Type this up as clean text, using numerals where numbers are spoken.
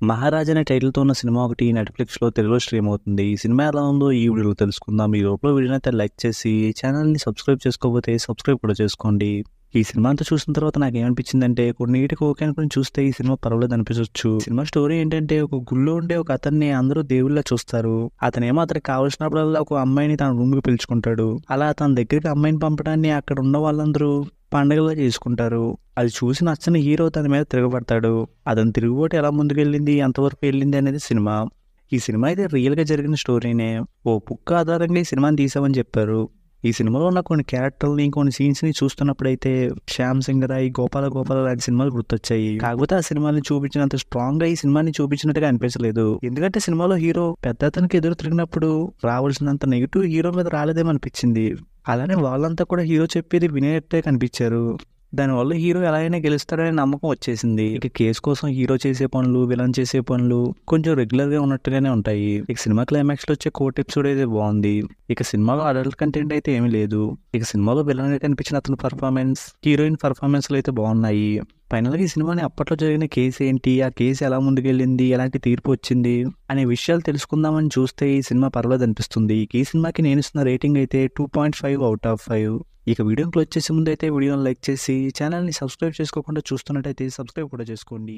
'మహారాజా' అనే టైటిల్‌తో ఉన్న సినిమా ఒకటి నెట్‌ఫ్లిక్స్‌లో తెలుగులో స్ట్రీమ్ అవుతుంది. ఈ సినిమా ఎలా ఉందో ఈ వీడియోలో తెలుసుకుందాం. ఈ లోపల వీడియోనైతే లైక్ చేసి ఛానల్‌ని సబ్స్క్రైబ్ చేసుకోకపోతే సబ్స్క్రైబ్ కూడా చేసుకోండి. ఈ సినిమా అంతా చూసిన తర్వాత నాకేమనిపించిందంటే కొన్నిటికి ఓకే అనుకుని చూస్తే ఈ సినిమా పర్వాలేదు అనిపించొచ్చు. సినిమా స్టోరీ ఏంటంటే ఒక గుళ్ళో ఉండే ఒక అతన్ని అందరూ దేవుళ్ళలా చూస్తారు. అతనేమో అతనికి కావాల్సినప్పుడల్లా ఒక అమ్మాయిని తన రూమ్‌కి పిలుచుకుంటాడు. అలా తన దగ్గరికి అమ్మాయిని పంపడాన్ని అక్కడ ఉన్న వాళ్ళందరూ పండగలా చేసుకుంటారు. అది చూసి నచ్చని హీరో తన మీద తిరగబడతాడు. అతని తిరుగుబాటు ఎలా ముందుకెళ్ళింది, ఎంతవరకు వెళ్ళింది అనేది సినిమా. ఈ సినిమా అయితే రియల్‌గా జరిగిన స్టోరీనే. ఓ బుక్ ఆధారంగా ఈ సినిమాని తీసామని చెప్పారు. ఈ సినిమాలో ఉన్న కొన్ని క్యారెక్టర్‌ని, కొన్ని సీన్స్‌ని చూస్తున్నప్పుడైతే 'శ్యామ్ సింగ్ రాయ్', 'గోపాల గోపాల' లాంటి సినిమాలు గుర్తొచ్చాయి. కాకపోతే ఆ సినిమాని చూపించినంత స్ట్రాంగ్‌గా ఈ సినిమాని చూపించినట్టుగా అనిపించలేదు. ఎందుకంటే సినిమాలో హీరో పెద్దతనికి ఎదురు తిరిగినప్పుడు రావాల్సినంత నెగెటివ్ హీరో మీద రాలేదేమో అనిపించింది. అలానే వాళ్ళంతా కూడా హీరో చెప్పేది వినేట్టే కనిపించారు. దానివల్ల హీరో ఎలా అయినా గెలుస్తాడనే నమ్మకం వచ్చేసింది. ఇక కేసు కోసం హీరో చేసే పనులు, విలన్ చేసే పనులు కొంచెం రెగ్యులర్‌గా ఉన్నట్టుగానే ఉంటాయి. ఇక సినిమా క్లైమాక్స్‌లో వచ్చే కోర్ట్ ఎపిసోడ్ అయితే బాగుంది. ఇక సినిమాలో అడల్ట్ కంటెంట్ అయితే ఏమీ లేదు. ఇక సినిమాలో విలన్‌గా కనిపించిన అతని పర్ఫార్మెన్స్, హీరోయిన్ పర్ఫార్మెన్స్‌లు అయితే బాగున్నాయి. ఫైనల్‌గా ఈ సినిమాని అప్పట్లో జరిగిన కేసు ఏంటి, ఆ కేసు ఎలా ముందుకెళ్ళింది, ఎలాంటి తీర్పు వచ్చింది అనే విషయాలు తెలుసుకుందామని చూస్తే ఈ సినిమా పర్వాలేదు అనిపిస్తుంది. ఈ సినిమాకి నేను ఇస్తున్న రేటింగ్ అయితే 2.5 అవుట్ ఆఫ్ 5. ఇక వీడియోని క్లోజ్ చేసే ముందు అయితే వీడియోని లైక్ చేసి ఛానల్‌ని సబ్స్క్రైబ్ చేసుకోకుండా చూస్తున్నట్టయితే సబ్స్క్రైబ్ కూడా చేసుకోండి.